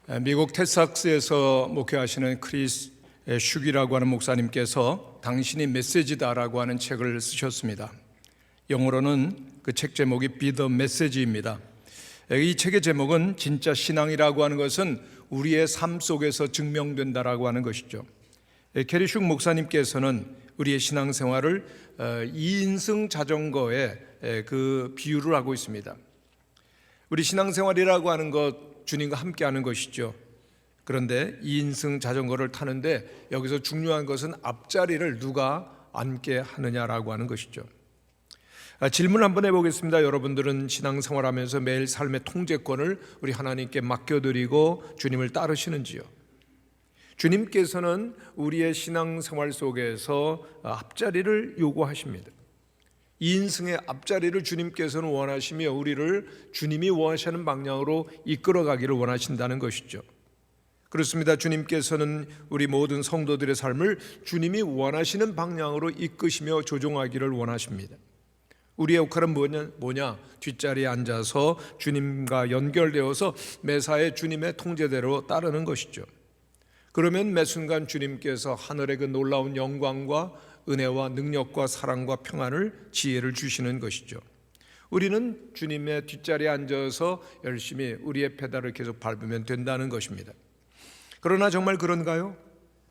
미국 텍사스에서 목회하시는 크리스 슈기라고 하는 목사님께서 당신이 메시지다라고 하는 책을 쓰셨습니다. 영어로는 그 책 제목이 Be the Message입니다. 이 책의 제목은 진짜 신앙이라고 하는 것은 우리의 삶 속에서 증명된다라고 하는 것이죠. 캐리 슈 목사님께서는 우리의 신앙생활을 2인승 자전거에 그 비유를 하고 있습니다. 우리 신앙생활이라고 하는 것 주님과 함께 하는 것이죠. 그런데 2인승 자전거를 타는데 여기서 중요한 것은 앞자리를 누가 앉게 하느냐라고 하는 것이죠. 질문 한번 해보겠습니다. 여러분들은 신앙생활하면서 매일 삶의 통제권을 우리 하나님께 맡겨드리고 주님을 따르시는지요? 주님께서는 우리의 신앙생활 속에서 앞자리를 요구하십니다. 2인승의 앞자리를 주님께서는 원하시며 우리를 주님이 원하시는 방향으로 이끌어가기를 원하신다는 것이죠. 그렇습니다. 주님께서는 우리 모든 성도들의 삶을 주님이 원하시는 방향으로 이끄시며 조종하기를 원하십니다. 우리의 역할은 뭐냐? 뒷자리에 앉아서 주님과 연결되어서 매사에 주님의 통제대로 따르는 것이죠. 그러면 매 순간 주님께서 하늘의 그 놀라운 영광과 은혜와 능력과 사랑과 평안을 지혜를 주시는 것이죠. 우리는 주님의 뒷자리에 앉아서 열심히 우리의 페달을 계속 밟으면 된다는 것입니다. 그러나 정말 그런가요?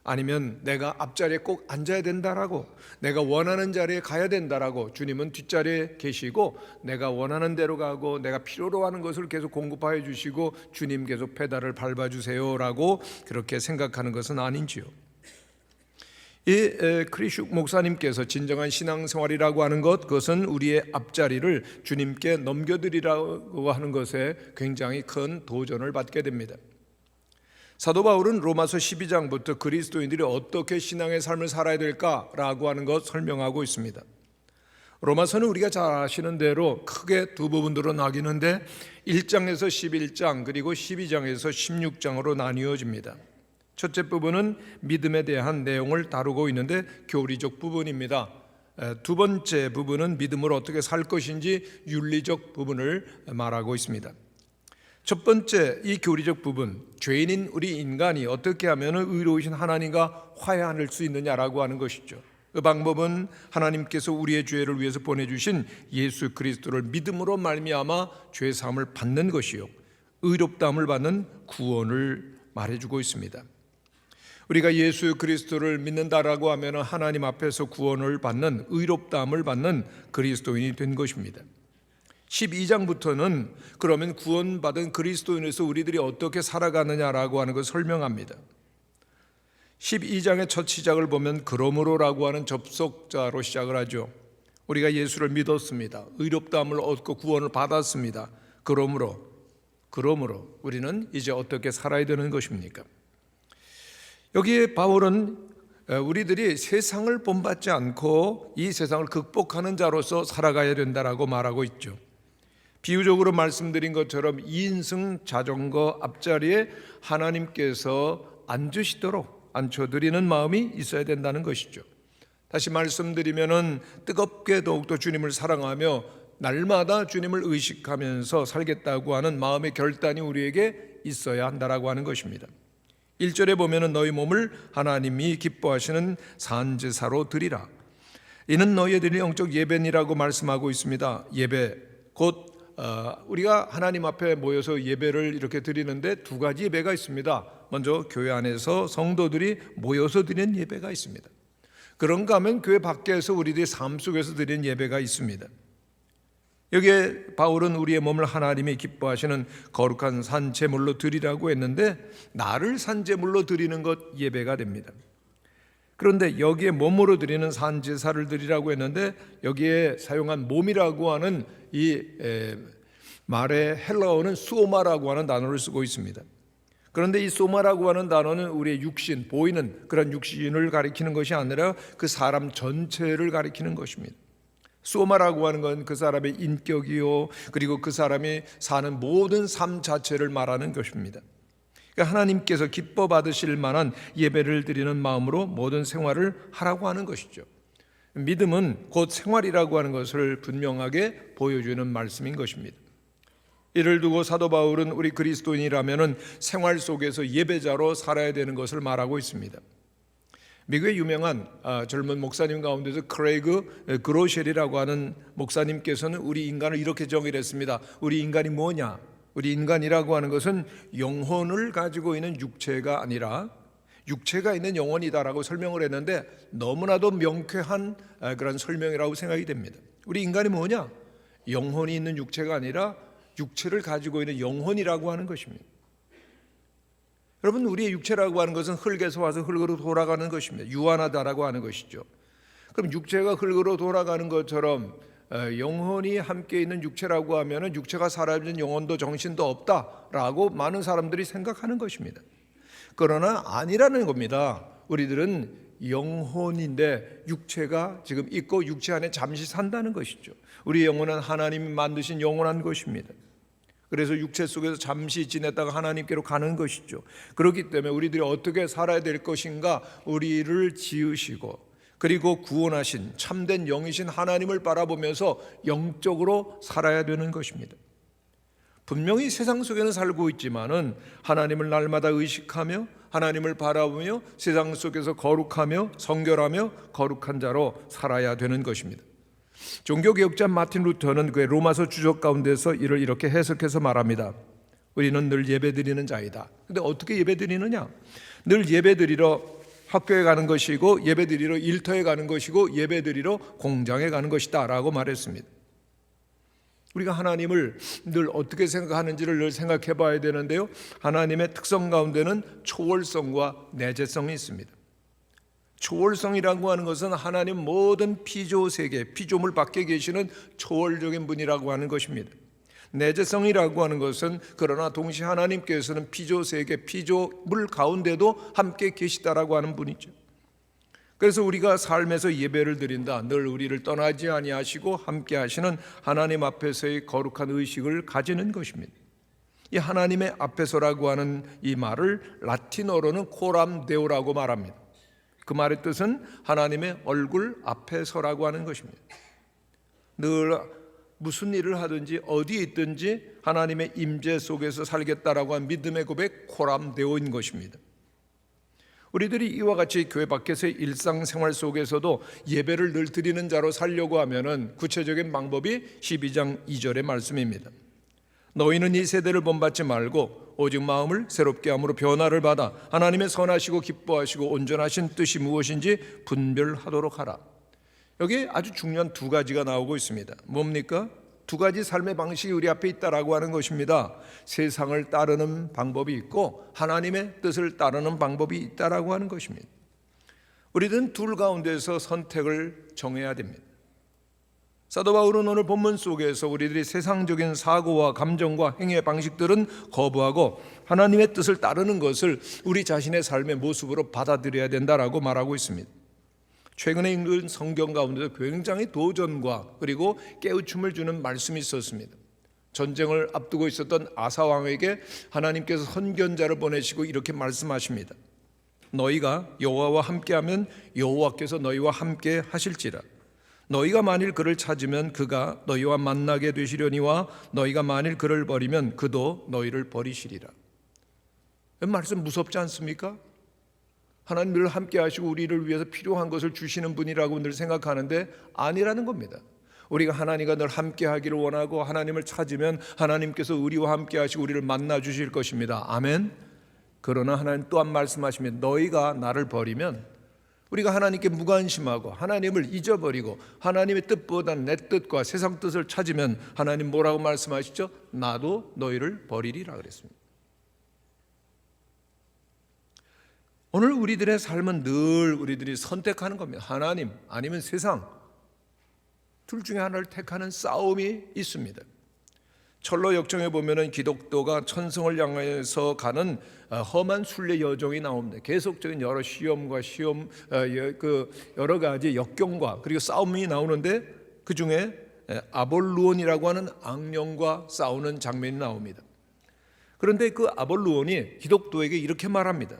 아니면 내가 앞자리에 꼭 앉아야 된다라고, 내가 원하는 자리에 가야 된다라고 주님은 뒷자리에 계시고 내가 원하는 대로 가고 내가 필요로 하는 것을 계속 공급하여 주시고 주님 계속 페달을 밟아주세요라고 그렇게 생각하는 것은 아닌지요? 이 크리슈 목사님께서 진정한 신앙생활이라고 하는 것, 그것은 우리의 앞자리를 주님께 넘겨드리라고 하는 것에 굉장히 큰 도전을 받게 됩니다. 사도 바울은 로마서 12장부터 그리스도인들이 어떻게 신앙의 삶을 살아야 될까라고 하는 것 설명하고 있습니다. 로마서는 우리가 잘 아시는 대로 크게 두 부분으로 나뉘는데 1장에서 11장 그리고 12장에서 16장으로 나뉘어집니다. 첫째 부분은 믿음에 대한 내용을 다루고 있는데 교리적 부분입니다. 두 번째 부분은 믿음으로 어떻게 살 것인지 윤리적 부분을 말하고 있습니다. 첫 번째 이 교리적 부분, 죄인인 우리 인간이 어떻게 하면 의로우신 하나님과 화해할 수 있느냐라고 하는 것이죠. 그 방법은 하나님께서 우리의 죄를 위해서 보내주신 예수 그리스도를 믿음으로 말미암아 죄 사함을 받는 것이요, 의롭다함을 받는 구원을 말해주고 있습니다. 우리가 예수 그리스도를 믿는다라고 하면 하나님 앞에서 구원을 받는, 의롭다함을 받는 그리스도인이 된 것입니다. 12장부터는 그러면 구원받은 그리스도인에서 우리들이 어떻게 살아가느냐라고 하는 것을 설명합니다. 12장의 첫 시작을 보면 그러므로라고 하는 접속자로 시작을 하죠. 우리가 예수를 믿었습니다. 의롭다함을 얻고 구원을 받았습니다. 그러므로 우리는 이제 어떻게 살아야 되는 것입니까? 여기에 바울은 우리들이 세상을 본받지 않고 이 세상을 극복하는 자로서 살아가야 된다라고 말하고 있죠. 비유적으로 말씀드린 것처럼 2인승 자전거 앞자리에 하나님께서 앉혀드리는 마음이 있어야 된다는 것이죠. 다시 말씀드리면은 뜨겁게 더욱더 주님을 사랑하며 날마다 주님을 의식하면서 살겠다고 하는 마음의 결단이 우리에게 있어야 한다라고 하는 것입니다. 1절에 보면은 너희 몸을 하나님이 기뻐하시는 산제사로 드리라. 이는 너희의 드릴 영적 예배니라고 말씀하고 있습니다. 예배 곧 우리가 하나님 앞에 모여서 예배를 이렇게 드리는데 두 가지 예배가 있습니다. 먼저 교회 안에서 성도들이 모여서 드리는 예배가 있습니다. 그런가 하면 교회 밖에서 우리들의 삶 속에서 드리는 예배가 있습니다. 여기에 바울은 우리의 몸을 하나님이 기뻐하시는 거룩한 산제물로 드리라고 했는데 나를 산제물로 드리는 것 예배가 됩니다. 그런데 여기에 몸으로 드리는 산제사를 드리라고 했는데 여기에 사용한 몸이라고 하는 이 말의 헬라어는 소마라고 하는 단어를 쓰고 있습니다. 그런데 이 소마라고 하는 단어는 우리의 육신, 보이는 그런 육신을 가리키는 것이 아니라 그 사람 전체를 가리키는 것입니다. 소마라고 하는 건 그 사람의 인격이요, 그리고 그 사람이 사는 모든 삶 자체를 말하는 것입니다. 그러니까 하나님께서 기뻐 받으실 만한 예배를 드리는 마음으로 모든 생활을 하라고 하는 것이죠. 믿음은 곧 생활이라고 하는 것을 분명하게 보여주는 말씀인 것입니다. 이를 두고 사도 바울은 우리 그리스도인이라면 생활 속에서 예배자로 살아야 되는 것을 말하고 있습니다. 미국의 유명한 젊은 목사님 가운데서 크레이그 그로쉘이라고 하는 목사님께서는 우리 인간을 이렇게 정의를 했습니다. 우리 인간이 뭐냐? 우리 인간이라고 하는 것은 영혼을 가지고 있는 육체가 아니라 육체가 있는 영혼이다라고 설명을 했는데 너무나도 명쾌한 그런 설명이라고 생각이 됩니다. 우리 인간이 뭐냐? 영혼이 있는 육체가 아니라 육체를 가지고 있는 영혼이라고 하는 것입니다. 여러분, 우리의 육체라고 하는 것은 흙에서 와서 흙으로 돌아가는 것입니다. 유한하다라고 하는 것이죠. 그럼 육체가 흙으로 돌아가는 것처럼 영혼이 함께 있는 육체라고 하면 육체가 사라진 영혼도 정신도 없다라고 많은 사람들이 생각하는 것입니다. 그러나 아니라는 겁니다. 우리들은 영혼인데 육체가 지금 있고 육체 안에 잠시 산다는 것이죠. 우리 영혼은 하나님이 만드신 영원한 것입니다. 그래서 육체 속에서 잠시 지냈다가 하나님께로 가는 것이죠. 그렇기 때문에 우리들이 어떻게 살아야 될 것인가, 우리를 지으시고 그리고 구원하신 참된 영이신 하나님을 바라보면서 영적으로 살아야 되는 것입니다. 분명히 세상 속에는 살고 있지만은 하나님을 날마다 의식하며 하나님을 바라보며 세상 속에서 거룩하며 성결하며 거룩한 자로 살아야 되는 것입니다. 종교개혁자 마틴 루터는 그의 로마서 주석 가운데서 이를 이렇게 해석해서 말합니다. 우리는 늘 예배드리는 자이다. 근데 어떻게 예배드리느냐? 늘 예배드리러 학교에 가는 것이고 예배드리러 일터에 가는 것이고 예배드리러 공장에 가는 것이다 라고 말했습니다. 우리가 하나님을 늘 어떻게 생각하는지를 늘 생각해 봐야 되는데요, 하나님의 특성 가운데는 초월성과 내재성이 있습니다. 초월성이라고 하는 것은 하나님 모든 피조세계, 피조물 밖에 계시는 초월적인 분이라고 하는 것입니다. 내재성이라고 하는 것은 그러나 동시에 하나님께서는 피조세계, 피조물 가운데도 함께 계시다라고 하는 분이죠. 그래서 우리가 삶에서 예배를 드린다, 늘 우리를 떠나지 아니하시고 함께 하시는 하나님 앞에서의 거룩한 의식을 가지는 것입니다. 이 하나님의 앞에서라고 하는 이 말을 라틴어로는 코람 데오라고 말합니다. 그 말의 뜻은 하나님의 얼굴 앞에서라고 하는 것입니다. 늘 무슨 일을 하든지 어디에 있든지 하나님의 임재 속에서 살겠다라고 한 믿음의 고백, 코람 데오인 것입니다. 우리들이 이와 같이 교회 밖에서의 일상생활 속에서도 예배를 늘 드리는 자로 살려고 하면은 구체적인 방법이 12장 2절의 말씀입니다. 너희는 이 세대를 본받지 말고 오직 마음을 새롭게 함으로 변화를 받아 하나님의 선하시고 기뻐하시고 온전하신 뜻이 무엇인지 분별하도록 하라. 여기 아주 중요한 두 가지가 나오고 있습니다. 뭡니까? 두 가지 삶의 방식이 우리 앞에 있다라고 하는 것입니다. 세상을 따르는 방법이 있고 하나님의 뜻을 따르는 방법이 있다라고 하는 것입니다. 우리들은 둘 가운데서 선택을 정해야 됩니다. 사도 바울은 오늘 본문 속에서 우리들이 세상적인 사고와 감정과 행위의 방식들은 거부하고 하나님의 뜻을 따르는 것을 우리 자신의 삶의 모습으로 받아들여야 된다라고 말하고 있습니다. 최근에 읽은 성경 가운데서 굉장히 도전과 그리고 깨우침을 주는 말씀이 있었습니다. 전쟁을 앞두고 있었던 아사 왕에게 하나님께서 선견자를 보내시고 이렇게 말씀하십니다. 너희가 여호와와 함께하면 여호와께서 너희와 함께 하실지라. 너희가 만일 그를 찾으면 그가 너희와 만나게 되시려니와 너희가 만일 그를 버리면 그도 너희를 버리시리라. 이 말씀 무섭지 않습니까? 하나님 늘 함께 하시고 우리를 위해서 필요한 것을 주시는 분이라고 늘 생각하는데 아니라는 겁니다. 우리가 하나님과 늘 함께 하기를 원하고 하나님을 찾으면 하나님께서 우리와 함께 하시고 우리를 만나 주실 것입니다. 아멘. 그러나 하나님 또한 말씀하시면 너희가 나를 버리면, 우리가 하나님께 무관심하고 하나님을 잊어버리고 하나님의 뜻보다는 내 뜻과 세상 뜻을 찾으면 하나님 뭐라고 말씀하시죠? 나도 너희를 버리리라 그랬습니다. 오늘 우리들의 삶은 늘 우리들이 선택하는 겁니다. 하나님 아니면 세상, 둘 중에 하나를 택하는 싸움이 있습니다. 철로 역정에 보면은 기독교가 천성을 향해서 가는 험한 순례 여정이 나옵니다. 계속적인 여러 시험과 여러 가지 역경과 그리고 싸움이 나오는데 그 중에 아볼루온이라고 하는 악령과 싸우는 장면이 나옵니다. 그런데 그 아볼루온이 기독교에게 이렇게 말합니다.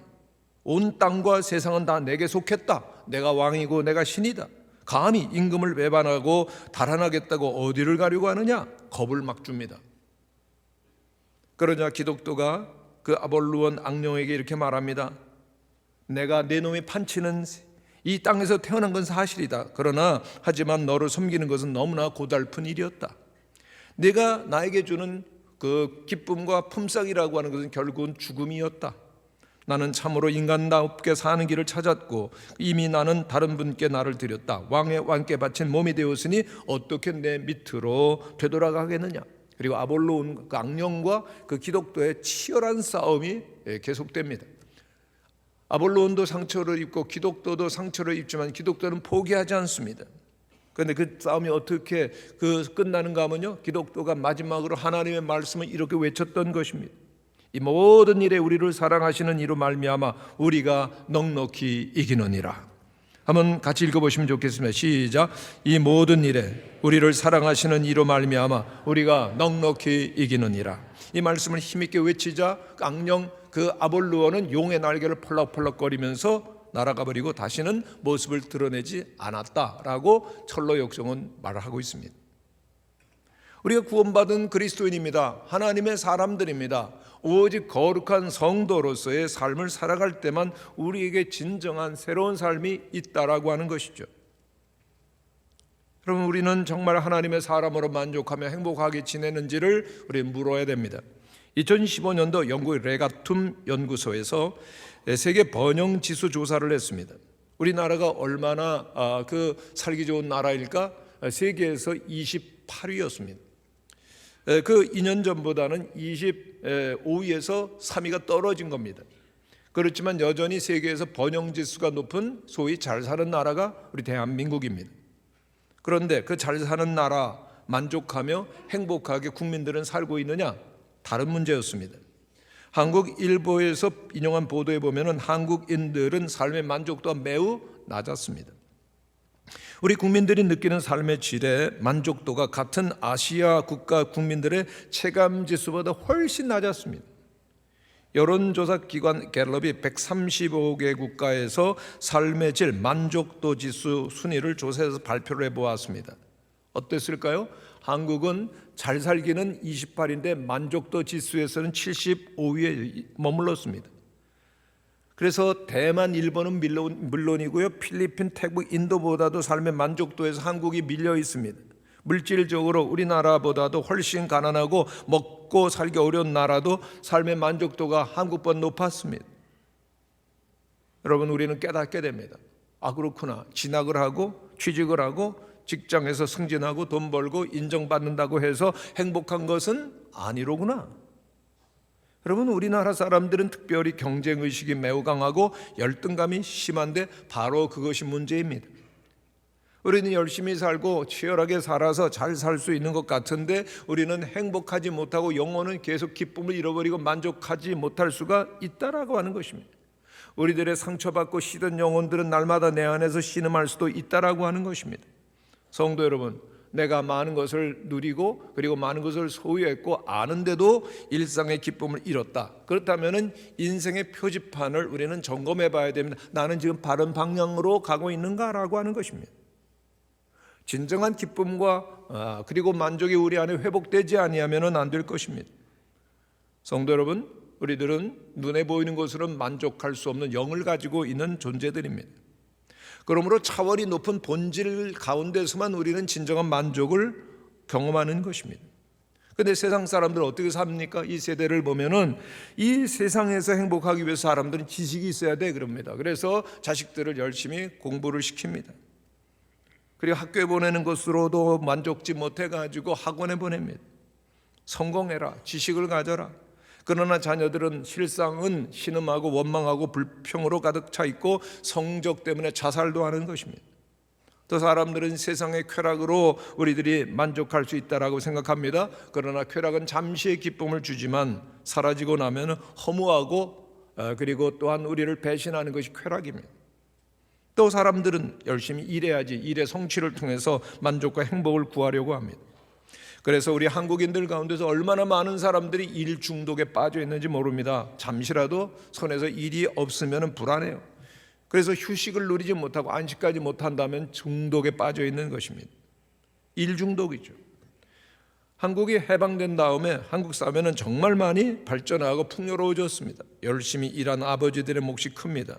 온 땅과 세상은 다 내게 속했다. 내가 왕이고 내가 신이다. 감히 임금을 배반하고 달아나겠다고 어디를 가려고 하느냐? 겁을 막 줍니다. 그러자 기독도가 그 아볼루온 악령에게 이렇게 말합니다. 내가 내 놈이 판치는 이 땅에서 태어난 건 사실이다. 그러나 하지만 너를 섬기는 것은 너무나 고달픈 일이었다. 네가 나에게 주는 그 기쁨과 품삯이라고 하는 것은 결국은 죽음이었다. 나는 참으로 인간답게 사는 길을 찾았고 이미 나는 다른 분께 나를 드렸다. 왕의 왕께 바친 몸이 되었으니 어떻게 내 밑으로 되돌아가겠느냐. 그리고 아볼로온 그 악령과 그 기독도의 치열한 싸움이 계속됩니다. 아볼로온도 상처를 입고 기독도도 상처를 입지만 기독도는 포기하지 않습니다. 그런데 그 싸움이 어떻게 끝나는가 하면요, 기독도가 마지막으로 하나님의 말씀을 이렇게 외쳤던 것입니다. 이 모든 일에 우리를 사랑하시는 이로 말미암아 우리가 넉넉히 이기느니라. 한번 같이 읽어보시면 좋겠습니다. 시작. 이 모든 일에 우리를 사랑하시는 이로 말미암아 우리가 넉넉히 이기느니라. 이 말씀을 힘있게 외치자 악령 그 아볼루온은 용의 날개를 펄럭펄럭거리면서 날아가 버리고 다시는 모습을 드러내지 않았다라고 철로 역정은 말을 하고 있습니다. 우리가 구원받은 그리스도인입니다. 하나님의 사람들입니다. 오직 거룩한 성도로서의 삶을 살아갈 때만 우리에게 진정한 새로운 삶이 있다라고 하는 것이죠. 여러분, 우리는 정말 하나님의 사람으로 만족하며 행복하게 지내는지를 우리 물어야 됩니다. 2015년도 영국 레가툼 연구소에서 세계 번영 지수 조사를 했습니다. 우리나라가 얼마나 살기 좋은 나라일까? 세계에서 28위였습니다. 그 2년 전보다는 25위에서 3위가 떨어진 겁니다. 그렇지만 여전히 세계에서 번영 지수가 높은 소위 잘 사는 나라가 우리 대한민국입니다. 그런데 그 잘 사는 나라 만족하며 행복하게 국민들은 살고 있느냐? 다른 문제였습니다. 한국 일보에서 인용한 보도에 보면은 한국인들은 삶의 만족도가 매우 낮았습니다. 우리 국민들이 느끼는 삶의 질의 만족도가 같은 아시아 국가 국민들의 체감 지수보다 훨씬 낮았습니다. 여론조사 기관 갤럽이 135개 국가에서 삶의 질 만족도 지수 순위를 조사해서 발표를 해보았습니다. 어땠을까요? 한국은 잘 살기는 28인데 만족도 지수에서는 75위에 머물렀습니다. 그래서 대만, 일본은 물론이고요, 필리핀, 태국, 인도보다도 삶의 만족도에서 한국이 밀려 있습니다. 물질적으로 우리나라보다도 훨씬 가난하고 먹고 살기 어려운 나라도 삶의 만족도가 한국보다 높았습니다. 여러분, 우리는 깨닫게 됩니다. 아, 그렇구나. 진학을 하고 취직을 하고 직장에서 승진하고 돈 벌고 인정받는다고 해서 행복한 것은 아니로구나. 여러분, 우리나라 사람들은 특별히 경쟁의식이 매우 강하고 열등감이 심한데 바로 그것이 문제입니다. 우리는 열심히 살고 치열하게 살아서 잘 살 수 있는 것 같은데 우리는 행복하지 못하고 영혼은 계속 기쁨을 잃어버리고 만족하지 못할 수가 있다라고 하는 것입니다. 우리들의 상처받고 시든 영혼들은 날마다 내 안에서 신음할 수도 있다라고 하는 것입니다. 성도 여러분, 내가 많은 것을 누리고 그리고 많은 것을 소유했고 아는데도 일상의 기쁨을 잃었다. 그렇다면 인생의 표지판을 우리는 점검해 봐야 됩니다. 나는 지금 바른 방향으로 가고 있는가라고 하는 것입니다. 진정한 기쁨과 그리고 만족이 우리 안에 회복되지 아니하면 안 될 것입니다. 성도 여러분, 우리들은 눈에 보이는 것으로는 만족할 수 없는 영을 가지고 있는 존재들입니다. 그러므로 차원이 높은 본질 가운데서만 우리는 진정한 만족을 경험하는 것입니다. 그런데 세상 사람들은 어떻게 삽니까? 이 세대를 보면은 이 세상에서 행복하기 위해서 사람들은 지식이 있어야 돼 그럽니다. 그래서 자식들을 열심히 공부를 시킵니다. 그리고 학교에 보내는 것으로도 만족지 못해가지고 학원에 보냅니다. 성공해라, 지식을 가져라. 그러나 자녀들은 실상은 신음하고 원망하고 불평으로 가득 차 있고 성적 때문에 자살도 하는 것입니다. 또 사람들은 세상의 쾌락으로 우리들이 만족할 수 있다라고 생각합니다. 그러나 쾌락은 잠시의 기쁨을 주지만 사라지고 나면 허무하고 그리고 또한 우리를 배신하는 것이 쾌락입니다. 또 사람들은 열심히 일해야지 일의 성취를 통해서 만족과 행복을 구하려고 합니다. 그래서 우리 한국인들 가운데서 얼마나 많은 사람들이 일 중독에 빠져 있는지 모릅니다. 잠시라도 손에서 일이 없으면 불안해요. 그래서 휴식을 누리지 못하고 안식까지 못한다면 중독에 빠져 있는 것입니다. 일 중독이죠. 한국이 해방된 다음에 한국 사회는 정말 많이 발전하고 풍요로워졌습니다. 열심히 일한 아버지들의 몫이 큽니다.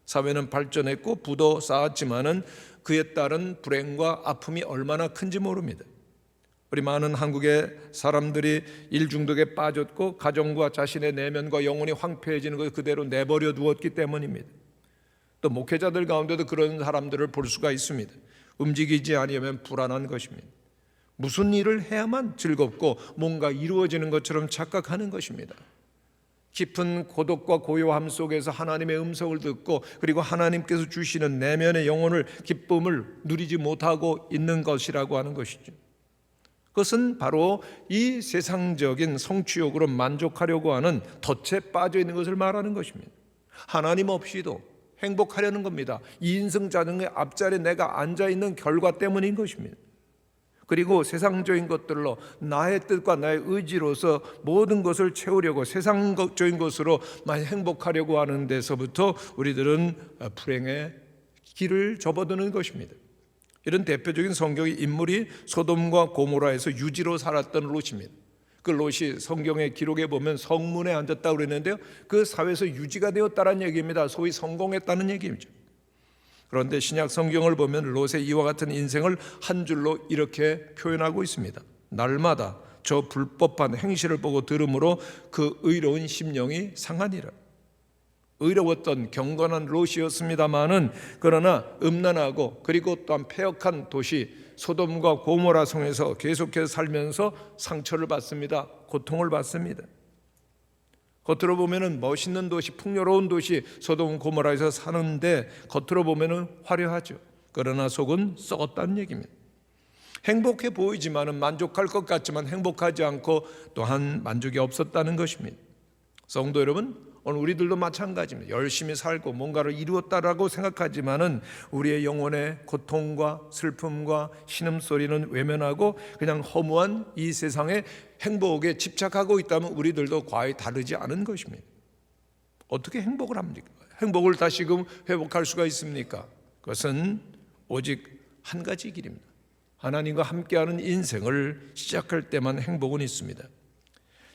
사회는 발전했고 부도 쌓았지만은 그에 따른 불행과 아픔이 얼마나 큰지 모릅니다. 우리 많은 한국의 사람들이 일 중독에 빠졌고 가정과 자신의 내면과 영혼이 황폐해지는 것을 그대로 내버려 두었기 때문입니다. 또 목회자들 가운데도 그런 사람들을 볼 수가 있습니다. 움직이지 아니하면 불안한 것입니다. 무슨 일을 해야만 즐겁고 뭔가 이루어지는 것처럼 착각하는 것입니다. 깊은 고독과 고요함 속에서 하나님의 음성을 듣고 그리고 하나님께서 주시는 내면의 영혼을 기쁨을 누리지 못하고 있는 것이라고 하는 것이죠. 그것은 바로 이 세상적인 성취욕으로 만족하려고 하는 덫에 빠져 있는 것을 말하는 것입니다. 하나님 없이도 행복하려는 겁니다. 이 인생 자전거의 앞자리에 내가 앉아있는 결과 때문인 것입니다. 그리고 세상적인 것들로 나의 뜻과 나의 의지로서 모든 것을 채우려고 세상적인 것으로 많이 행복하려고 하는 데서부터 우리들은 불행의 길을 접어드는 것입니다. 이런 대표적인 성경의 인물이 소돔과 고모라에서 유지로 살았던 롯입니다. 그 롯이 성경의 기록에 보면 성문에 앉았다고 그랬는데요, 그 사회에서 유지가 되었다는 얘기입니다. 소위 성공했다는 얘기죠. 그런데 신약 성경을 보면 롯의 이와 같은 인생을 한 줄로 이렇게 표현하고 있습니다. 날마다 저 불법한 행실을 보고 들음으로 그 의로운 심령이 상하니라. 의로웠던 경건한 롯이었습니다마는 그러나 음란하고 그리고 또한 패역한 도시 소돔과 고모라 성에서 계속해서 살면서 상처를 받습니다. 고통을 받습니다. 겉으로 보면은 멋있는 도시, 풍요로운 도시 소돔 고모라에서 사는데 겉으로 보면은 화려하죠. 그러나 속은 썩었다는 얘기입니다. 행복해 보이지만은 만족할 것 같지만 행복하지 않고 또한 만족이 없었다는 것입니다. 성도 여러분, 오늘 우리들도 마찬가지입니다. 열심히 살고 뭔가를 이루었다라고 생각하지만은 우리의 영혼의 고통과 슬픔과 신음소리는 외면하고 그냥 허무한 이 세상의 행복에 집착하고 있다면 우리들도 과히 다르지 않은 것입니다. 어떻게 행복을 합니까? 행복을 다시금 회복할 수가 있습니까? 그것은 오직 한 가지 길입니다. 하나님과 함께하는 인생을 시작할 때만 행복은 있습니다.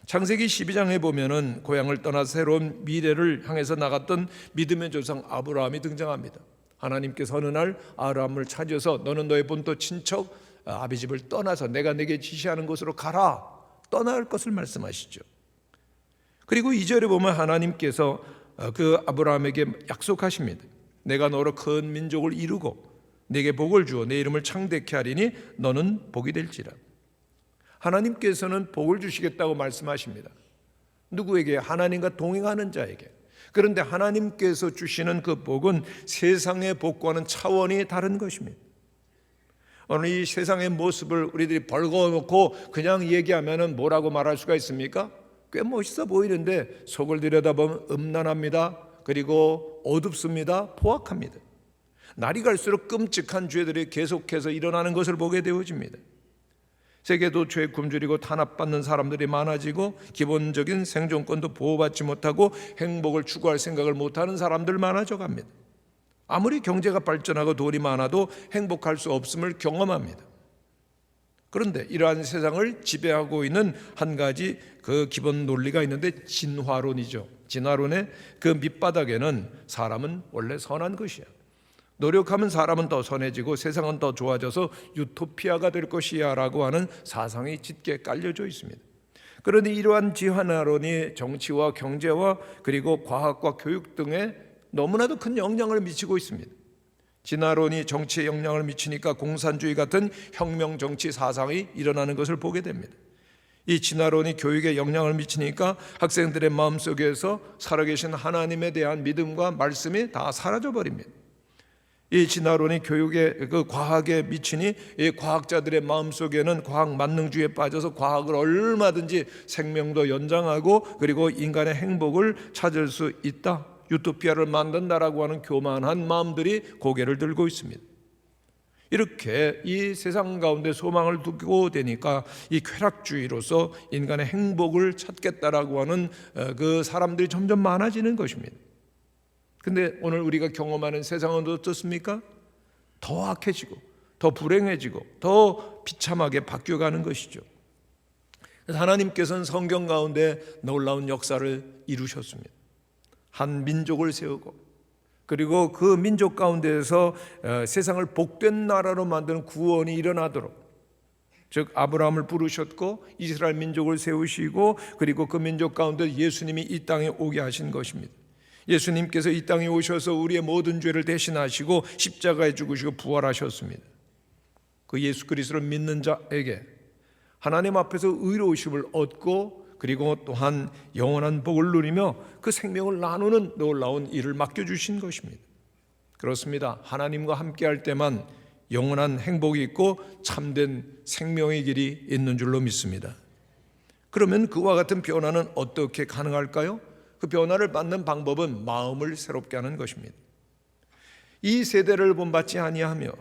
창세기 12장에 보면은 고향을 떠나 새로운 미래를 향해서 나갔던 믿음의 조상 아브라함이 등장합니다. 하나님께서 어느 날 아브라함을 찾아서 너는 너의 본토 친척 아비 집을 떠나서 내가 내게 지시하는 곳으로 가라, 떠날 것을 말씀하시죠. 그리고 2절에 보면 하나님께서 그 아브라함에게 약속하십니다. 내가 너로 큰 민족을 이루고 내게 복을 주어 내 이름을 창대케 하리니 너는 복이 될지라. 하나님께서는 복을 주시겠다고 말씀하십니다. 누구에게? 하나님과 동행하는 자에게. 그런데 하나님께서 주시는 그 복은 세상의 복과는 차원이 다른 것입니다. 오늘 이 세상의 모습을 우리들이 벌거놓고 그냥 얘기하면 뭐라고 말할 수가 있습니까? 꽤 멋있어 보이는데 속을 들여다보면 음란합니다. 그리고 어둡습니다. 포악합니다. 날이 갈수록 끔찍한 죄들이 계속해서 일어나는 것을 보게 되어집니다. 세계도 죄에 굶주리고 탄압받는 사람들이 많아지고 기본적인 생존권도 보호받지 못하고 행복을 추구할 생각을 못하는 사람들 많아져 갑니다. 아무리 경제가 발전하고 돈이 많아도 행복할 수 없음을 경험합니다. 그런데 이러한 세상을 지배하고 있는 한 가지 그 기본 논리가 있는데 진화론이죠. 진화론의 그 밑바닥에는 사람은 원래 선한 것이야, 노력하면 사람은 더 선해지고 세상은 더 좋아져서 유토피아가 될 것이야 라고 하는 사상이 짙게 깔려져 있습니다. 그런데 이러한 진화론이 정치와 경제와 그리고 과학과 교육 등에 너무나도 큰 영향을 미치고 있습니다. 진화론이 정치에 영향을 미치니까 공산주의 같은 혁명 정치 사상이 일어나는 것을 보게 됩니다. 이 진화론이 교육에 영향을 미치니까 학생들의 마음속에서 살아계신 하나님에 대한 믿음과 말씀이 다 사라져 버립니다. 이 진화론이 교육에 그 과학에 미치니 이 과학자들의 마음속에는 과학 만능주의에 빠져서 과학을 얼마든지 생명도 연장하고 그리고 인간의 행복을 찾을 수 있다, 유토피아를 만든다라고 하는 교만한 마음들이 고개를 들고 있습니다. 이렇게 이 세상 가운데 소망을 두고 되니까 이 쾌락주의로서 인간의 행복을 찾겠다라고 하는 그 사람들이 점점 많아지는 것입니다. 근데 오늘 우리가 경험하는 세상은 어떻습니까? 더 악해지고 더 불행해지고 더 비참하게 바뀌어가는 것이죠. 하나님께서는 성경 가운데 놀라운 역사를 이루셨습니다. 한 민족을 세우고 그리고 그 민족 가운데에서 세상을 복된 나라로 만드는 구원이 일어나도록, 즉 아브라함을 부르셨고 이스라엘 민족을 세우시고 그리고 그 민족 가운데 예수님이 이 땅에 오게 하신 것입니다. 예수님께서 이 땅에 오셔서 우리의 모든 죄를 대신하시고 십자가에 죽으시고 부활하셨습니다. 그 예수 그리스도를 믿는 자에게 하나님 앞에서 의로우심을 얻고 그리고 또한 영원한 복을 누리며 그 생명을 나누는 놀라운 일을 맡겨주신 것입니다. 그렇습니다. 하나님과 함께할 때만 영원한 행복이 있고 참된 생명의 길이 있는 줄로 믿습니다. 그러면 그와 같은 변화는 어떻게 가능할까요? 그 변화를 받는 방법은 마음을 새롭게 하는 것입니다. 이 세대를 본받지 아니하며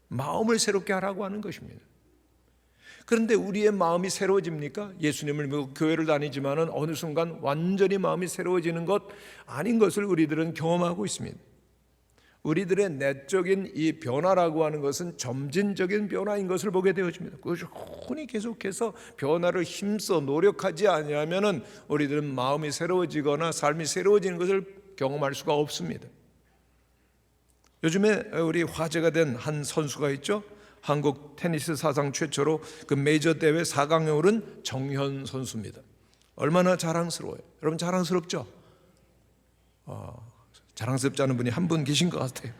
마음을 새롭게 하라고 하는 것입니다. 그런데 우리의 마음이 새로워집니까? 예수님을 믿고 교회를 다니지만은 어느 순간 완전히 마음이 새로워지는 것 아닌 것을 우리들은 경험하고 있습니다. 우리들의 내적인 이 변화라고 하는 것은 점진적인 변화인 것을 보게 되어집니다. 꾸준히 계속해서 변화를 힘써 노력하지 아니하면은 우리들은 마음이 새로워지거나 삶이 새로워지는 것을 경험할 수가 없습니다. 요즘에 우리 화제가 된 한 선수가 있죠. 한국 테니스 사상 최초로 그 메이저 대회 4강에 오른 정현 선수입니다. 얼마나 자랑스러워요. 여러분 자랑스럽죠? 자랑스럽지 않은 분이 한 분 계신 것 같아요.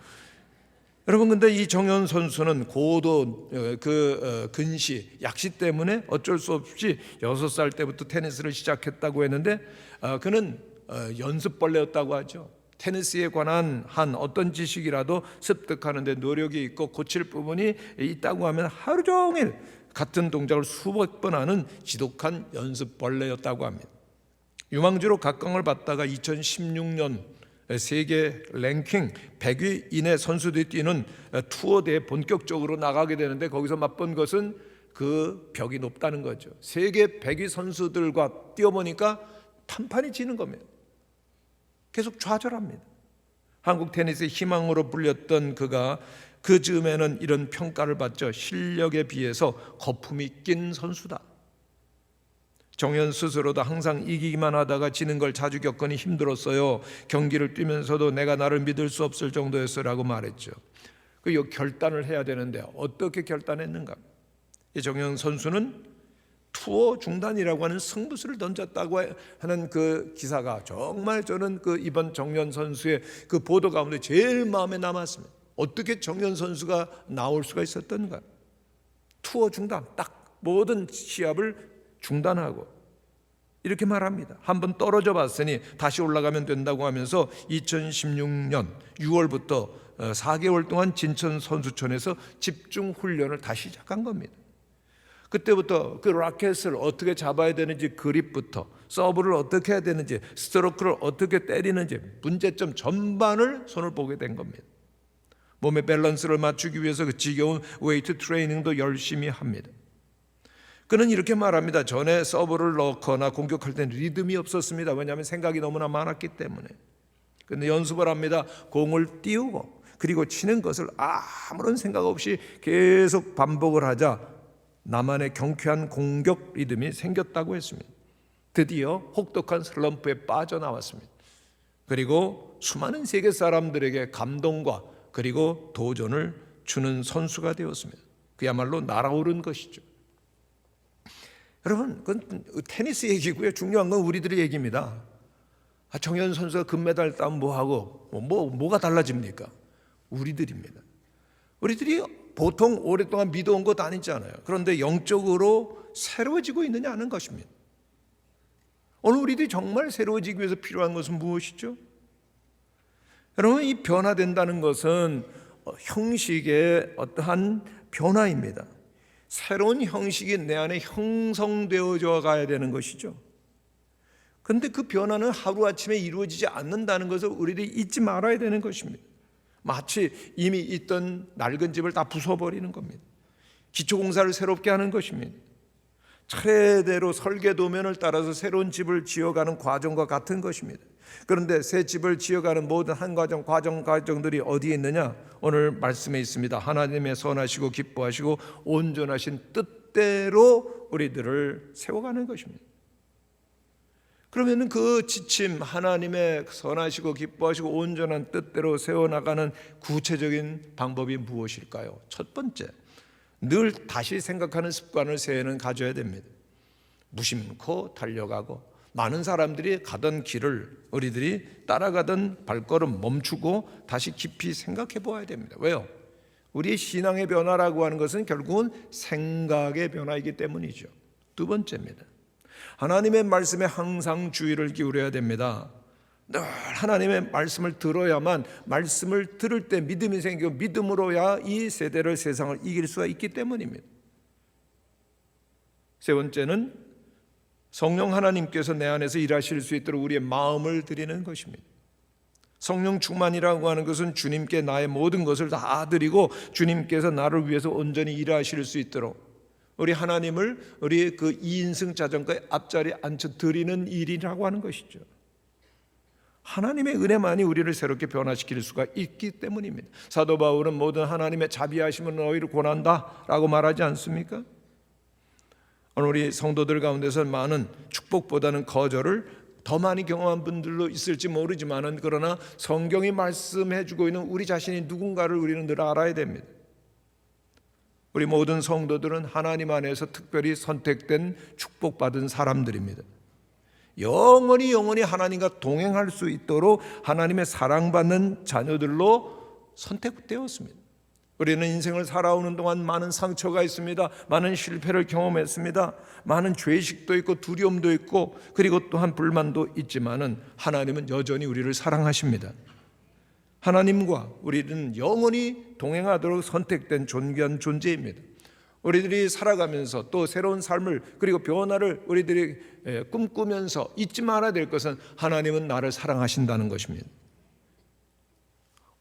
여러분 근데 이 정현 선수는 고도 근시 약시 때문에 어쩔 수 없이 6살 때부터 테니스를 시작했다고 했는데 그는 연습벌레였다고 하죠. 테니스에 관한 한 어떤 지식이라도 습득하는데 노력이 있고 고칠 부분이 있다고 하면 하루 종일 같은 동작을 수백 번 하는 지독한 연습벌레였다고 합니다. 유망주로 각광을 받다가 2016년 세계 랭킹 100위 이내 선수들이 뛰는 투어 대회에 본격적으로 나가게 되는데 거기서 맛본 것은 그 벽이 높다는 거죠. 세계 100위 선수들과 뛰어보니까 판판이 지는 겁니다. 계속 좌절합니다. 한국 테니스의 희망으로 불렸던 그가 그 즈음에는 이런 평가를 받죠. 실력에 비해서 거품이 낀 선수다. 정현 스스로도 항상 이기기만 하다가 지는 걸 자주 겪으니 힘들었어요. 경기를 뛰면서도 내가 나를 믿을 수 없을 정도였어라고 말했죠. 그 결단을 해야 되는데 어떻게 결단했는가? 이 정현 선수는 투어 중단이라고 하는 승부수를 던졌다고 하는 그 기사가 정말 저는 그 이번 정현 선수의 그 보도 가운데 제일 마음에 남았습니다. 어떻게 정현 선수가 나올 수가 있었던가? 투어 중단, 딱 모든 시합을 중단하고 이렇게 말합니다. 한번 떨어져 봤으니 다시 올라가면 된다고 하면서 2016년 6월부터 4개월 동안 진천 선수촌에서 집중 훈련을 다시 시작한 겁니다. 그때부터 그 라켓을 어떻게 잡아야 되는지 그립부터 서브를 어떻게 해야 되는지 스트로크를 어떻게 때리는지 문제점 전반을 손을 보게 된 겁니다. 몸의 밸런스를 맞추기 위해서 그 지겨운 웨이트 트레이닝도 열심히 합니다. 그는 이렇게 말합니다. 전에 서브를 넣거나 공격할 때는 리듬이 없었습니다. 왜냐하면 생각이 너무나 많았기 때문에. 그런데 연습을 합니다. 공을 띄우고 그리고 치는 것을 아무런 생각 없이 계속 반복을 하자 나만의 경쾌한 공격 리듬이 생겼다고 했습니다. 드디어 혹독한 슬럼프에 빠져나왔습니다. 그리고 수많은 세계 사람들에게 감동과 그리고 도전을 주는 선수가 되었습니다. 그야말로 날아오른 것이죠. 여러분, 그건 테니스 얘기고요. 중요한 건 우리들의 얘기입니다. 정현 선수가 금메달 따면 뭐하고 뭐가 달라집니까? 우리들입니다. 우리들이 보통 오랫동안 믿어온 것 아니잖아요. 그런데 영적으로 새로워지고 있느냐 하는 것입니다. 오늘 우리들이 정말 새로워지기 위해서 필요한 것은 무엇이죠? 여러분, 이 변화된다는 것은 형식의 어떠한 변화입니다. 새로운 형식이 내 안에 형성되어져 가야 되는 것이죠. 그런데 그 변화는 하루아침에 이루어지지 않는다는 것을 우리들이 잊지 말아야 되는 것입니다. 마치 이미 있던 낡은 집을 다 부숴버리는 겁니다. 기초공사를 새롭게 하는 것입니다. 차례대로 설계도면을 따라서 새로운 집을 지어가는 과정과 같은 것입니다. 그런데 새 집을 지어가는 모든 한 과정들이 어디에 있느냐? 오늘 말씀에 있습니다. 하나님의 선하시고 기뻐하시고 온전하신 뜻 뜻대로 우리들을 세워가는 것입니다. 그러면 그 지침, 하나님의 선하시고 기뻐하시고 온전한 뜻대로 세워나가는 구체적인 방법이 무엇일까요? 첫 번째, 늘 다시 생각하는 습관을 새해는 가져야 됩니다. 무심코 달려가고 많은 사람들이 가던 길을 우리들이 따라가던 발걸음 멈추고 다시 깊이 생각해 보아야 됩니다. 왜요? 우리의 신앙의 변화라고 하는 것은 결국은 생각의 변화이기 때문이죠. 두 번째입니다. 하나님의 말씀에 항상 주의를 기울여야 됩니다. 늘 하나님의 말씀을 들어야만, 말씀을 들을 때 믿음이 생기고 믿음으로야 이 세대를, 세상을 이길 수가 있기 때문입니다. 세 번째는 성령 하나님께서 내 안에서 일하실 수 있도록 우리의 마음을 드리는 것입니다. 성령 충만이라고 하는 것은 주님께 나의 모든 것을 다 드리고 주님께서 나를 위해서 온전히 일하실 수 있도록 우리 하나님을 우리 그 2인승 자전거의 앞자리에 앉혀 드리는 일이라고 하는 것이죠. 하나님의 은혜만이 우리를 새롭게 변화시킬 수가 있기 때문입니다. 사도 바울은 모든 하나님의 자비하심은 너희를 권한다 라고 말하지 않습니까? 오늘 우리 성도들 가운데서 많은 축복보다는 거절을 더 많이 경험한 분들도 있을지 모르지만은, 그러나 성경이 말씀해 주고 있는 우리 자신이 누군가를 우리는 늘 알아야 됩니다. 우리 모든 성도들은 하나님 안에서 특별히 선택된 축복받은 사람들입니다. 영원히 하나님과 동행할 수 있도록 하나님의 사랑받는 자녀들로 선택되었습니다. 우리는 인생을 살아오는 동안 많은 상처가 있습니다. 많은 실패를 경험했습니다. 많은 죄식도 있고 두려움도 있고 그리고 또한 불만도 있지만은 하나님은 여전히 우리를 사랑하십니다. 하나님과 우리는 영원히 동행하도록 선택된 존귀한 존재입니다. 우리들이 살아가면서 또 새로운 삶을 그리고 변화를 우리들이 꿈꾸면서 잊지 말아야 될 것은 하나님은 나를 사랑하신다는 것입니다.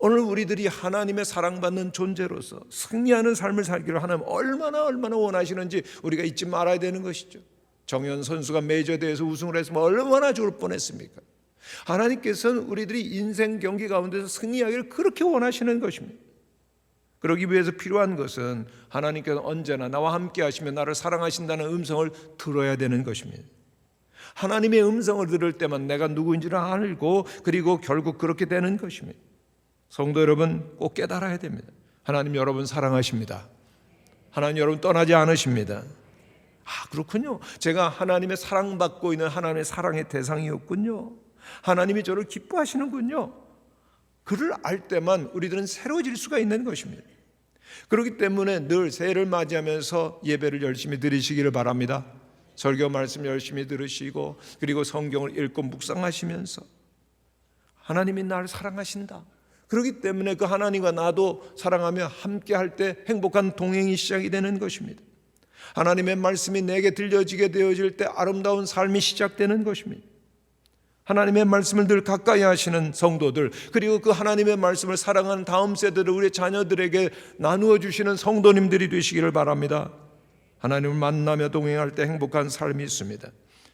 오늘 우리들이 하나님의 사랑받는 존재로서 승리하는 삶을 살기를 하나님 얼마나 원하시는지 우리가 잊지 말아야 되는 것이죠. 정현 선수가 메이저대회에서 우승을 했으면 얼마나 좋을 뻔했습니까? 하나님께서는 우리들이 인생 경기 가운데서 승리하기를 그렇게 원하시는 것입니다. 그러기 위해서 필요한 것은 하나님께서 언제나 나와 함께 하시며 나를 사랑하신다는 음성을 들어야 되는 것입니다. 하나님의 음성을 들을 때만 내가 누구인지를 알고 그리고 결국 그렇게 되는 것입니다. 성도 여러분, 꼭 깨달아야 됩니다. 하나님 여러분 사랑하십니다. 하나님 여러분 떠나지 않으십니다. 그렇군요. 제가 하나님의 사랑받고 있는 하나님의 사랑의 대상이었군요. 하나님이 저를 기뻐하시는군요. 그를 알 때만 우리들은 새로워질 수가 있는 것입니다. 그렇기 때문에 늘 새해를 맞이하면서 예배를 열심히 드리시기를 바랍니다. 설교 말씀 열심히 들으시고 그리고 성경을 읽고 묵상하시면서 하나님이 나를 사랑하신다. 그렇기 때문에 그 하나님과 나도 사랑하며 함께 할 때 행복한 동행이 시작이 되는 것입니다. 하나님의 말씀이 내게 들려지게 되어질 때 아름다운 삶이 시작되는 것입니다. 하나님의 말씀을 늘 가까이 하시는 성도들, 그리고 그 하나님의 말씀을 사랑하는 다음 세대를 우리 자녀들에게 나누어 주시는 성도님들이 되시기를 바랍니다. 하나님을 만나며 동행할 때 행복한 삶이 있습니다.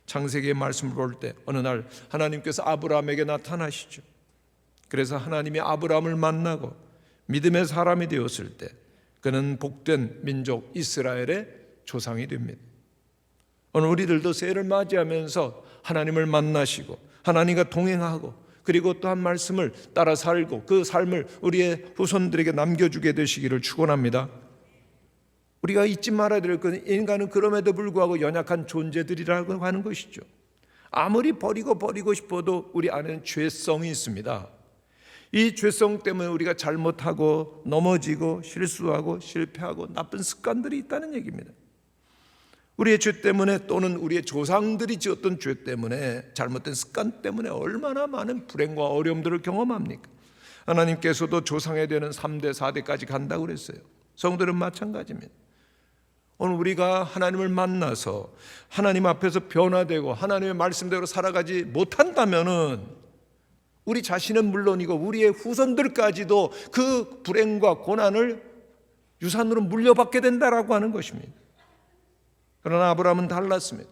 창세기의 말씀을 볼 때 어느 날 하나님께서 아브라함에게 나타나시죠. 그래서 하나님이 아브라함을 만나고 믿음의 사람이 되었을 때 그는 복된 민족 이스라엘의 조상이 됩니다. 오늘 우리들도 새해를 맞이하면서 하나님을 만나시고 하나님과 동행하고 그리고 또 한 말씀을 따라 살고 그 삶을 우리의 후손들에게 남겨주게 되시기를 축원합니다. 우리가 잊지 말아야 될 것은 인간은 그럼에도 불구하고 연약한 존재들이라고 하는 것이죠. 아무리 버리고 싶어도 우리 안에는 죄성이 있습니다. 이 죄성 때문에 우리가 잘못하고 넘어지고 실수하고 실패하고 나쁜 습관들이 있다는 얘기입니다. 우리의 죄 때문에 또는 우리의 조상들이 지었던 죄 때문에 잘못된 습관 때문에 얼마나 많은 불행과 어려움들을 경험합니까? 하나님께서도 조상에 되는 3대 4대까지 간다고 그랬어요. 성도는 마찬가지입니다. 오늘 우리가 하나님을 만나서 하나님 앞에서 변화되고 하나님의 말씀대로 살아가지 못한다면은 우리 자신은 물론이고 우리의 후손들까지도 그 불행과 고난을 유산으로 물려받게 된다라고 하는 것입니다. 그러나 아브라함은 달랐습니다.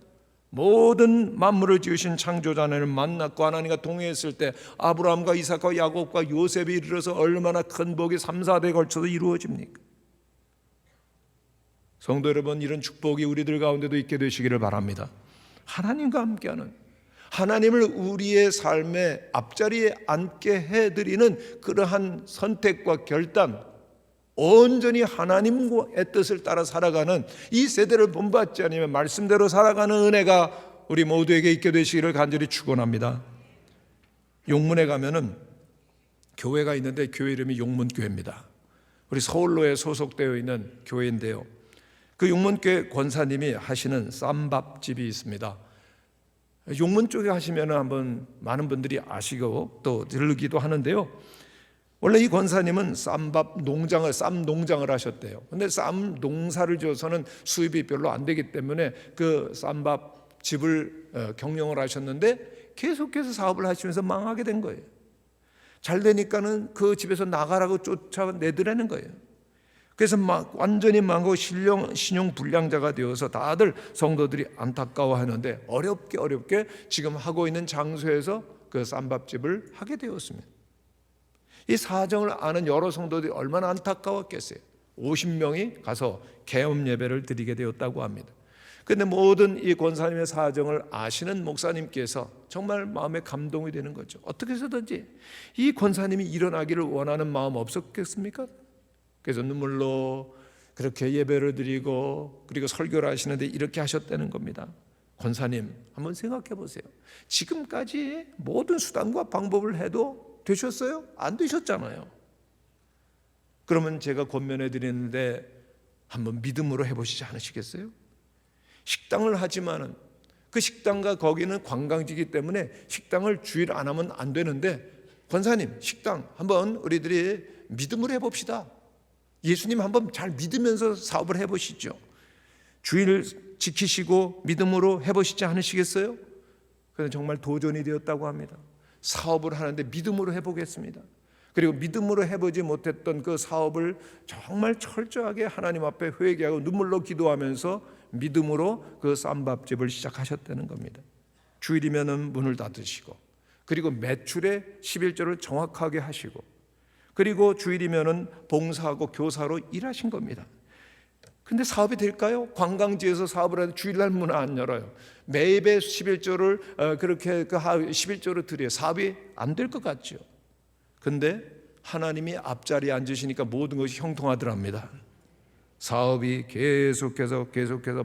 모든 만물을 지으신 창조자 하나님을 만났고 하나님과 동행했을 때 아브라함과 이삭과 야곱과 요셉이 이르러서 얼마나 큰 복이 3, 4대에 걸쳐서 이루어집니까? 성도 여러분, 이런 축복이 우리들 가운데도 있게 되시기를 바랍니다. 하나님과 함께하는, 하나님을 우리의 삶의 앞자리에 앉게 해드리는 그러한 선택과 결단, 온전히 하나님의 뜻을 따라 살아가는 이 세대를 본받지 않으면 말씀대로 살아가는 은혜가 우리 모두에게 있게 되시기를 간절히 축원합니다. 용문에 가면은 교회가 있는데 교회 이름이 용문교회입니다. 우리 서울로에 소속되어 있는 교회인데요, 그 용문교회 권사님이 하시는 쌈밥집이 있습니다. 용문 쪽에 하시면 한번 많은 분들이 아시고 또 들르기도 하는데요, 원래 이 권사님은 쌈 농장을 하셨대요. 근데 쌈 농사를 지어서는 수입이 별로 안 되기 때문에 그 쌈밥 집을 경영을 하셨는데 계속해서 사업을 하시면서 망하게 된 거예요. 잘 되니까는 그 집에서 나가라고 쫓아내더라는 거예요. 그래서 완전히 망하고 신용 불량자가 되어서 다들 성도들이 안타까워하는데 어렵게 지금 하고 있는 장소에서 그 쌈밥집을 하게 되었습니다. 이 사정을 아는 여러 성도들이 얼마나 안타까웠겠어요. 50명이 가서 개업 예배를 드리게 되었다고 합니다. 그런데 모든 이 권사님의 사정을 아시는 목사님께서 정말 마음에 감동이 되는 거죠. 어떻게 해서든지 이 권사님이 일어나기를 원하는 마음 없었겠습니까? 그래서 눈물로 그렇게 예배를 드리고 그리고 설교를 하시는데 이렇게 하셨다는 겁니다. 권사님, 한번 생각해 보세요. 지금까지 모든 수단과 방법을 해도 되셨어요? 안 되셨잖아요. 그러면 제가 권면해 드리는데 한번 믿음으로 해보시지 않으시겠어요? 식당을 하지만은 그 식당과 거기는 관광지이기 때문에 식당을 주일 안 하면 안 되는데, 권사님, 식당 한번 우리들이 믿음으로 해봅시다. 예수님 한번 잘 믿으면서 사업을 해보시죠. 주일 지키시고 믿음으로 해보시지 않으시겠어요? 그런데 정말 도전이 되었다고 합니다. 사업을 하는데 믿음으로 해보겠습니다. 그리고 믿음으로 해보지 못했던 그 사업을 정말 철저하게 하나님 앞에 회개하고 눈물로 기도하면서 믿음으로 그 쌈밥집을 시작하셨다는 겁니다. 주일이면 문을 닫으시고, 그리고 매출의 11조를 정확하게 하시고, 그리고 주일이면 봉사하고 교사로 일하신 겁니다. 근데 사업이 될까요? 관광지에서 사업을 해도 주일날 문을 안 열어요. 매입의 11조를 그렇게 11조를 드려요. 사업이 안 될 것 같죠. 근데 하나님이 앞자리에 앉으시니까 모든 것이 형통하더랍니다. 사업이 계속해서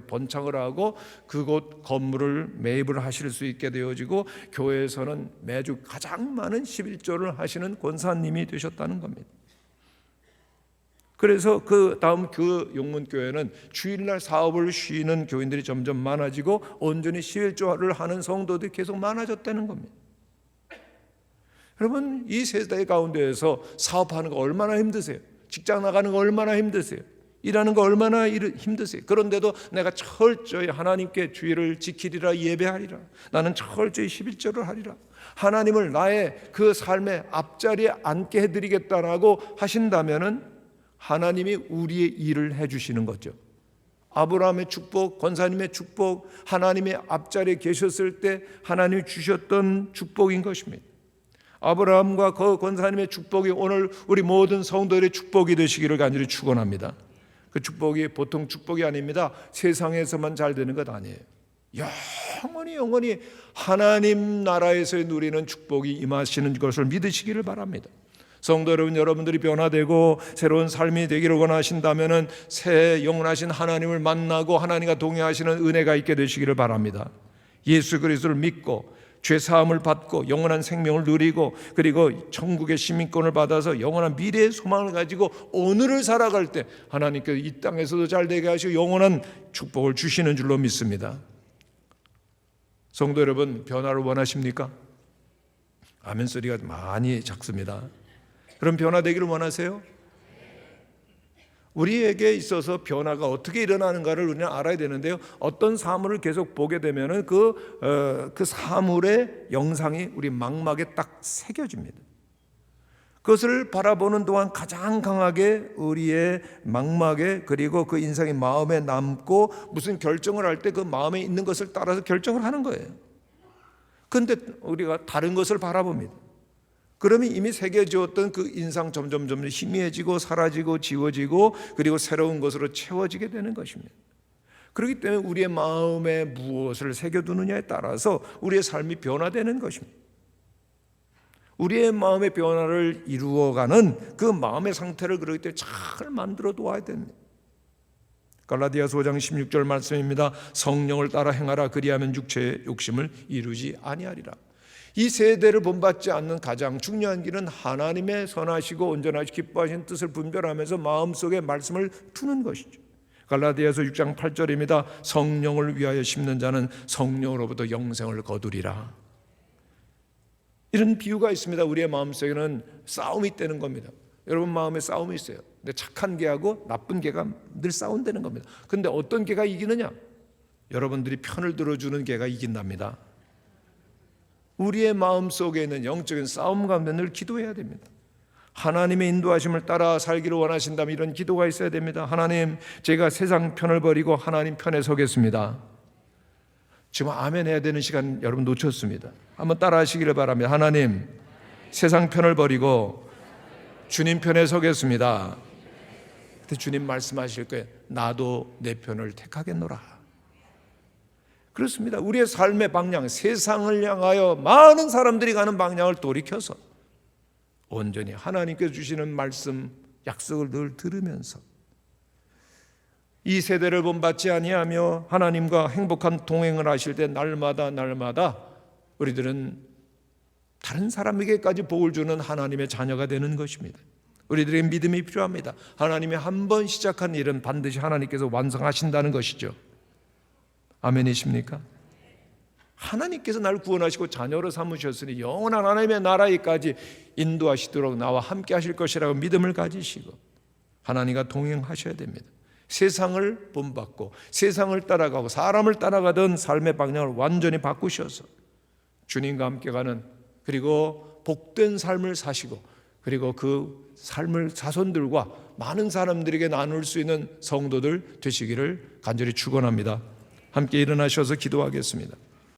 번창을 하고 그곳 건물을 매입을 하실 수 있게 되어지고, 교회에서는 매주 가장 많은 11조를 하시는 권사님이 되셨다는 겁니다. 그래서 그 다음 그 용문교회는 주일날 사업을 쉬는 교인들이 점점 많아지고 온전히 11조를 하는 성도들이 계속 많아졌다는 겁니다. 여러분, 이 세대 가운데에서 사업하는 거 얼마나 힘드세요? 직장 나가는 거 얼마나 힘드세요? 일하는 거 얼마나 힘드세요? 그런데도 내가 철저히 하나님께 주일을 지키리라, 예배하리라, 나는 철저히 11조를 하리라, 하나님을 나의 그 삶의 앞자리에 앉게 해드리겠다라고 하신다면은 하나님이 우리의 일을 해주시는 거죠. 아브라함의 축복, 권사님의 축복, 하나님의 앞자리에 계셨을 때 하나님이 주셨던 축복인 것입니다. 아브라함과 그 권사님의 축복이 오늘 우리 모든 성도들의 축복이 되시기를 간절히 축원합니다. 그 축복이 보통 축복이 아닙니다. 세상에서만 잘 되는 것 아니에요. 영원히 하나님 나라에서 누리는 축복이 임하시는 것을 믿으시기를 바랍니다. 성도 여러분, 여러분들이 변화되고 새로운 삶이 되기를 원하신다면 새 영원하신 하나님을 만나고 하나님과 동행하시는 은혜가 있게 되시기를 바랍니다. 예수 그리스도를 믿고 죄 사함을 받고 영원한 생명을 누리고, 그리고 천국의 시민권을 받아서 영원한 미래의 소망을 가지고 오늘을 살아갈 때 하나님께서 이 땅에서도 잘 되게 하시고 영원한 축복을 주시는 줄로 믿습니다. 성도 여러분, 변화를 원하십니까? 아멘 소리가 많이 작습니다. 그럼 변화되기를 원하세요? 우리에게 있어서 변화가 어떻게 일어나는가를 우리는 알아야 되는데요, 어떤 사물을 계속 보게 되면 그 사물의 영상이 우리 망막에 딱 새겨집니다. 그것을 바라보는 동안 가장 강하게 우리의 망막에, 그리고 그 인상이 마음에 남고 무슨 결정을 할 때 그 마음에 있는 것을 따라서 결정을 하는 거예요. 그런데 우리가 다른 것을 바라봅니다. 그러면 이미 새겨 지었던 그 인상 점점 희미해지고 사라지고 지워지고 그리고 새로운 것으로 채워지게 되는 것입니다. 그렇기 때문에 우리의 마음에 무엇을 새겨두느냐에 따라서 우리의 삶이 변화되는 것입니다. 우리의 마음의 변화를 이루어가는 그 마음의 상태를 그렇기 때문에 잘 만들어 두어야 됩니다. 갈라디아서 5장 16절 말씀입니다. 성령을 따라 행하라. 그리하면 육체의 욕심을 이루지 아니하리라. 이 세대를 본받지 않는 가장 중요한 길은 하나님의 선하시고 온전하시고 기뻐하신 뜻을 분별하면서 마음속에 말씀을 두는 것이죠. 갈라디아서 6장 8절입니다. 성령을 위하여 심는 자는 성령으로부터 영생을 거두리라. 이런 비유가 있습니다. 우리의 마음속에는 싸움이 있다는 겁니다. 여러분 마음에 싸움이 있어요. 근데 착한 개하고 나쁜 개가 늘 싸운다는 겁니다. 근데 어떤 개가 이기느냐? 여러분들이 편을 들어주는 개가 이긴답니다. 우리의 마음속에 있는 영적인 싸움 가운데 늘 기도해야 됩니다. 하나님의 인도하심을 따라 살기를 원하신다면 이런 기도가 있어야 됩니다. 하나님, 제가 세상 편을 버리고 하나님 편에 서겠습니다. 지금 아멘 해야 되는 시간 여러분 놓쳤습니다. 한번 따라 하시기를 바랍니다. 하나님, 세상 편을 버리고 주님 편에 서겠습니다. 그때 주님 말씀하실 거예요. 나도 내 편을 택하겠노라. 그렇습니다. 우리의 삶의 방향, 세상을 향하여 많은 사람들이 가는 방향을 돌이켜서 온전히 하나님께서 주시는 말씀, 약속을 늘 들으면서 이 세대를 본받지 아니하며 하나님과 행복한 동행을 하실 때 날마다 우리들은 다른 사람에게까지 복을 주는 하나님의 자녀가 되는 것입니다. 우리들의 믿음이 필요합니다. 하나님이 한 번 시작한 일은 반드시 하나님께서 완성하신다는 것이죠. 아멘이십니까? 하나님께서 나를 구원하시고 자녀로 삼으셨으니 영원한 하나님의 나라에까지 인도하시도록 나와 함께 하실 것이라고 믿음을 가지시고 하나님과 동행하셔야 됩니다. 세상을 본받고 세상을 따라가고 사람을 따라가던 삶의 방향을 완전히 바꾸셔서 주님과 함께 가는, 그리고 복된 삶을 사시고 그리고 그 삶을 자손들과 많은 사람들에게 나눌 수 있는 성도들 되시기를 간절히 축원합니다. 함께 일어나셔서 기도하겠습니다.